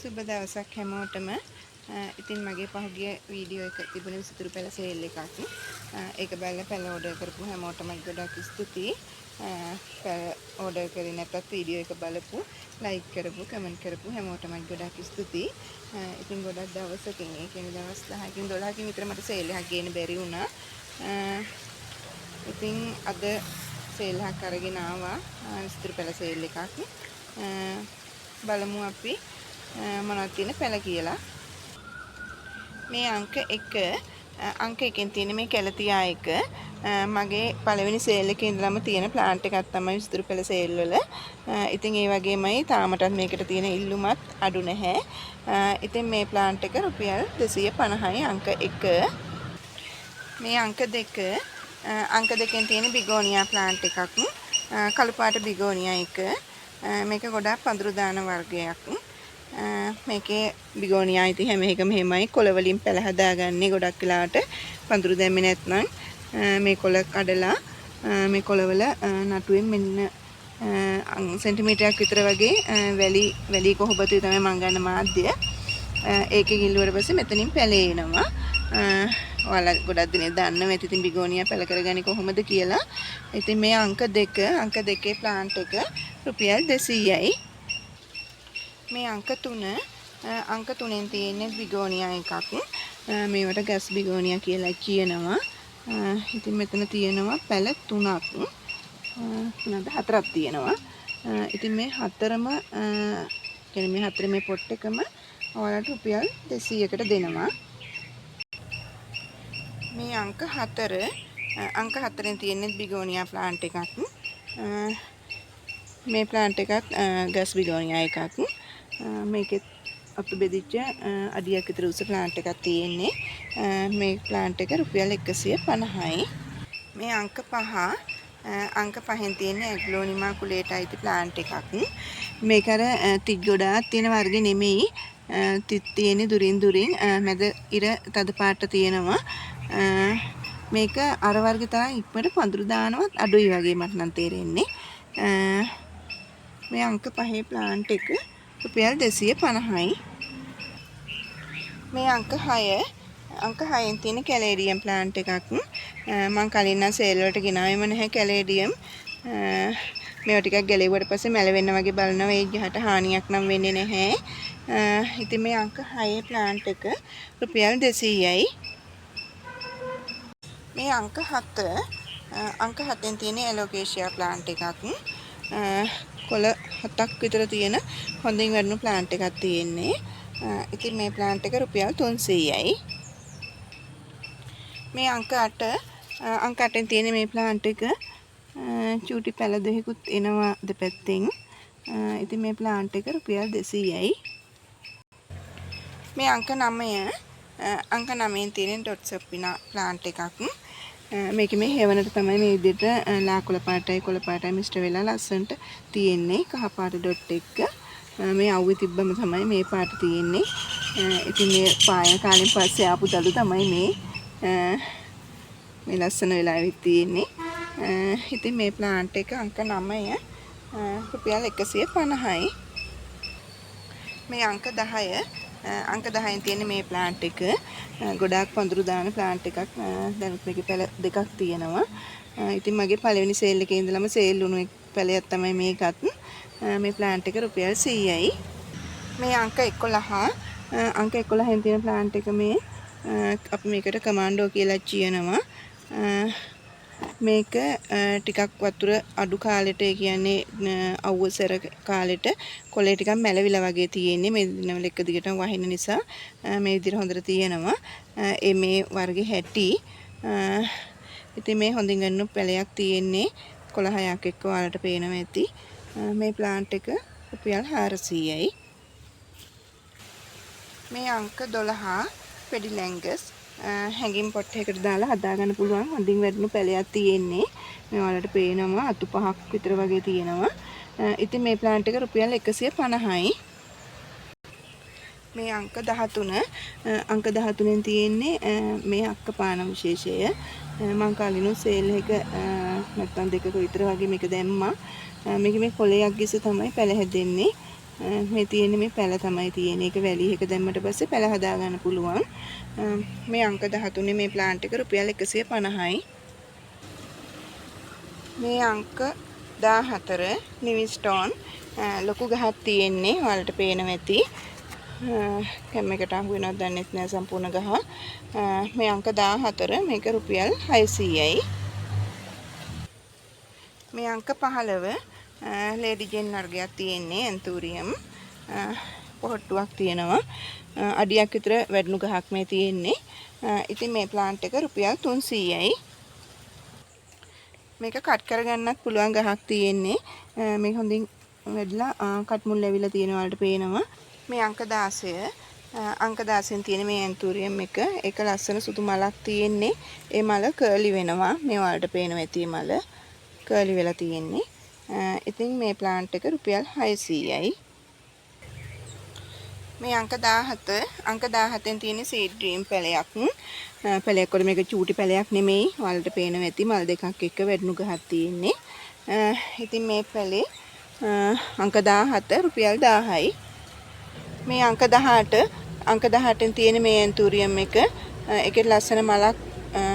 සුබ දවසක් හැමෝටම. ඉතින් මගේ පහුගිය වීඩියෝ එක තිබුණේ විසිතුරු පැල සේල් එකක්. ඒක බලලා පැල ඕඩර් කරපු හැමෝටම ගොඩක් ස්තුතියි. පැල ඕඩර් කරේ නැත්නම් වීඩියෝ එක බලපු, ලයික් කරපු, කමෙන්ට් කරපු හැමෝටම ගොඩක් ස්තුතියි. ඉතින් ගොඩක් දවසකින්, ඒ කියන්නේ දවස් 10කින් 12කින් විතර මට සේල් එකක් ගේන්න බැරි වුණා. ඉතින් අද සේල් එකක් අරගෙන ආවා. විසිතුරු පැල සේල් එකක්. බලමු අපි මොනවද තියෙන පැල කියලා. මේ අංක 1 අංක 1කින් තියෙන මේ කැලතියා එක මගේ පළවෙනි සේල් එකේ ඉඳලම තියෙන ප්ලාන්ට් එකක් තමයි විසිතුරු පැල සේල් වල. ඉතින් ඒ වගේමයි තාමටත් මේකට තියෙන ඉල්ලුමත් අඩු නැහැ. ඉතින් මේ ප්ලාන්ට් එක රුපියල් 250යි අංක 1. මේ අංක 2 අංක 2කින් තියෙන බිගෝනියා ප්ලාන්ට් එකක්. කළු පාට බිගෝනියා එක. මේක ගොඩාක් පඳුරු දාන වර්ගයක්. මේකේ බිගෝනියා ඉතින් හැම එකම එහෙමයි කොළ වලින් පැල හදාගන්නේ. ගොඩක් වෙලාවට පඳුරු දැම්මේ නැත්නම් මේ කොළ කඩලා මේ කොළවල නටුවෙන් මෙන්න සෙන්ටිමීටරයක් විතර වගේ වැලි කොහොබතුයි තමයි මම ගන්න මාධ්‍ය. ඒකේ ගිල්ලුවට පස්සේ මෙතනින් පැලේ එනවා. ඔයාලා ගොඩක් දිනේ දන්නවා ඇති ඉතින් බිගෝනියා පැල කරගන්නේ කොහොමද කියලා. ඉතින් මේ අංක 2 ප්ලාන්ට් එක රුපියල් 200යි. මේ අංක 3ෙන් තියෙන බිගෝනියා එකක්. මේවට ගස් බිගෝනියා කියලා කියනවා. ඉතින් මෙතන තියෙනවා පැල 3ක්. 4ක් තියෙනවා. ඉතින් මේ හතරම කියන්නේ මේ හතරේ මේ පොට් එකම ඔයාලට රුපියල් 200කට දෙනවා. මේ අංක 4ෙන් තියෙන බිගෝනියා ප්ලාන්ට් එකක්. මේ ප්ලාන්ට් එකත් ගස් බිගෝනියා එකක්. මේකෙත් අතු බෙදිච්ච අඩියක් විතර උස ප්ලාන්ට් එකක් තියෙන්නේ. මේ ප්ලාන්ට් එක රුපියල් 150යි. මේ අංක 5ෙන් තියෙන ඇග්ලෝනිමා කුලේට අයිති ප්ලාන්ට් එකක්. මේක අර තිත් ගොඩාක් තියෙන වර්ගෙ නෙමෙයි. තිත් තියෙන්නේ දුරින් මැද ඉර තද පාට තියෙනවා. මේක අර වර්ගෙ තරම් ඉක්මනට පඳුරු දානවත් අඩුයි වගේ මට නම් තේරෙන්නේ. මේ අංක 5 ප්ලාන්ට් එක රුපියල් 250යි. මේ අංක 6ෙන් තියෙන කැලේඩියම් ප්ලාන්ට් එකක්. මම කලින් නම් සේල් වලට ගෙනාවෙම නැහැ කැලේඩියම්. මේවා ටිකක් ගැලෙව්වට පස්සේ මැලවෙන්න වගේ බලනවා. ඒ ගහට හානියක් නම් වෙන්නේ නැහැ. ඉතින් මේ අංක 6 ප්ලාන්ට් එක රුපියල් 200යි. මේ අංක 7ෙන් තියෙන ඇලෝකේෂියා ප්ලාන්ට් එකක්. කොළ 7ක් විතර තියෙන හොඳින් වැඩුණු ප්ලාන්ට් එකක් තියෙන්නේ. ඉතින් මේ ප්ලාන්ට් එක රුපියල් 300යි. මේ අංක 8ෙන් තියෙන මේ ප්ලාන්ට් එක චූටි පැල දෙකකුත් එනවා දෙපැත්තෙන්. ඉතින් මේ ප්ලාන්ට් එක රුපියල් 200යි. මේ අංක 9ෙන් තියෙන ඩොට්සොප්පිනා ප්ලාන්ට් එකක්. මේක මේ හේවනට තමයි මේ විදිහට ලාකුල පාටයි කොළ පාටයි මිශ්‍ර වෙලා ලස්සනට තියෙන්නේ. කහ පාට ඩොට් එක. මේ අවුවේ තිබ්බම තමයි මේ පාට තියෙන්නේ. ඉතින් මේ පායන කාලෙන් පස්සේ ආපු දළු තමයි මේ ලස්සන වෙලා ඇවිත් තියෙන්නේ. ඉතින් මේ ප්ලාන්ට් එක අංක 9 රුපියල් 150යි. මේ අංක 10ෙන් තියෙන මේ ප්ලාන්ට් එක ගොඩාක් පඳුරු දාන ප්ලාන්ට් එකක්. දැනුත් මේකේ පැල දෙකක් තියෙනවා. ඉතින් මගේ පළවෙනි සේල් එකේ ඉඳලම සේල් වුණු පැලයක් තමයි මේකත්. මේ ප්ලාන්ට් එක රුපියල් 100යි. මේ අංක 11ෙන් තියෙන ප්ලාන්ට් එක මේ අපි මේකට කමාන්ඩෝ කියලා කියනවා. මේක ටිකක් වතුර අඩු කාලෙට, ඒ කියන්නේ අවුවසර කාලෙට කොළේ ටිකක් මැලවිලා වගේ තියෙන්නේ. මේ දිනවල එක දිගටම වහින නිසා මේ විදිහට හොඳට තියෙනවා. මේ වර්ගේ හැටි. ඉතින් මේ හොඳින් ගන්න පැලයක් තියෙන්නේ. කොළ 6ක් එක්ක ඔයාලට පේනවා ඇති. මේ ප්ලාන්ට් එක රුපියල් 400යි. මේ අංක 12 පෙඩිලැංගස් හැඟින් පොට් එකකට දාලා හදාගන්න පුළුවන් හොඳින් වැඩුණු පැලයක් තියෙන්නේ. මේ ඔයාලට පේනවා අතු 5ක් විතර වගේ තියෙනවා. ඉතින් මේ ප්ලාන්ට් එක රුපියල් 150යි. මේ අංක 13ෙන් තියෙන්නේ මේ අක්කපාන විශේෂය. මම කලිනු සේල් එක නැත්තම් දෙකක විතර වගේ මේක දැම්මා. මේක මේ කොළයක් ගිස තමයි පැල හැදෙන්නේ. මේ තියෙන්නේ මේ පැල තමයි තියෙන්නේ. ඒක වැලි එක දැම්මට පස්සේ පැල හදා ගන්න පුළුවන්. මේ අංක 13 මේ ප්ලාන්ට් එක රුපියල් 150යි. මේ අංක 14 නිවිස්ටෝන් ලොකු ගහක් තියෙන්නේ. ඔයාලට පේනවා ඇති. කැම එකට අහු වෙනවද දන්නේ නැහැ සම්පූර්ණ ගහ. මේ අංක 14 මේක රුපියල් 600යි. මේ අංක 15 ලේඩි ජෙන් වර්ගයක් තියෙන්නේ ඇන්තූරියම් පොහට්ටුවක් තියෙනවා. අඩියක් විතර වැඩුණු ගහක් මේ තියෙන්නේ. ඉතින් මේ ප්ලාන්ට් එක රුපියල් 300යි. මේක කට් කරගන්නත් පුළුවන් ගහක් තියෙන්නේ. මේක හොඳින් වැඩිලා කට් මුල් ලැබිලා තියෙන වලට පේනවා. මේ අංක 16 අංක 16න් තියෙන මේ ඇන්තූරියම් එක ඒක ලස්සන සුදු මලක් තියෙන්නේ. ඒ මල කර්ලි වෙනවා. මේ වලට පේනවා ඇති මල කර්ලි වෙලා තියෙන්නේ. ඉතින් මේ ප්ලාන්ට් එක රුපියල් 600යි. මේ අංක 17 අංක 17න් තියෙන සීඩ් ඩ්‍රීම් පැලයක්. පැලයක් වල මේක චූටි පැලයක් නෙමෙයි. වලට පේනවා ඇති මල් දෙකක් එක්ක වැඩුණු ගහක් තියෙන්නේ. ඉතින් මේ පැලේ අංක 17 රුපියල් 1000යි. මේ අංක 18න් තියෙන මේ ඇන්තූරියම් එක ඒකේ ලස්සන මලක්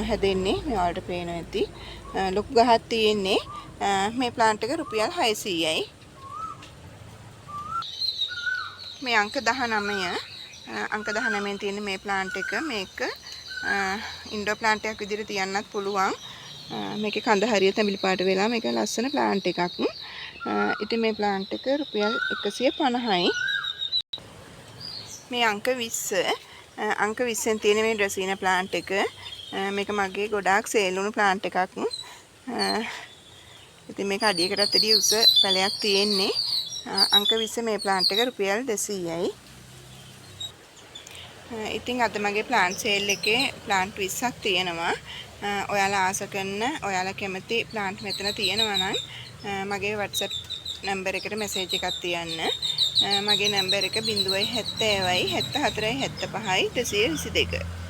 හැදෙන්නේ. මේ වලට පේනවා ඇති. ලොකු ගහක් තියෙන්නේ. මේ ප්ලාන්ට් එක රුපියල් 600යි. මේ අංක 19 අංක 19න් තියෙන මේ ප්ලාන්ට් එක මේක ඉන්ඩෝර් ප්ලාන්ට් එකක් විදිහට තියන්නත් පුළුවන්. මේකේ කඳ හරිය තැඹිලි පාට වෙලා මේක ලස්සන ප්ලාන්ට් එකක්. ඉතින් මේ ප්ලාන්ට් එක රුපියල් 150යි. මේ අංක 20 අංක 20න් තියෙන මේ ඩ්‍රෙසිනා ප්ලාන්ට් එක මේක මගේ ගොඩාක් සේල් වුණු ප්ලාන්ට් එකක්. ඉතින් මේක අඩියකටත් වැඩිය උස පැලයක් තියෙන්නේ. අංක 20 මේ ප්ලාන්ට් එක රුපියල් 200යි. ඉතින් අද මගේ ප්ලාන්ට් සේල් එකේ ප්ලාන්ට් 20ක් තියෙනවා. ඔයාලා ආස කරන ඔයාලා කැමති ප්ලාන්ට් මෙතන තියෙනවා නම් මගේ WhatsApp නම්බර් එකට මැසේජ් එකක් තියන්න. මගේ නම්බර් එක 070 74 75 222.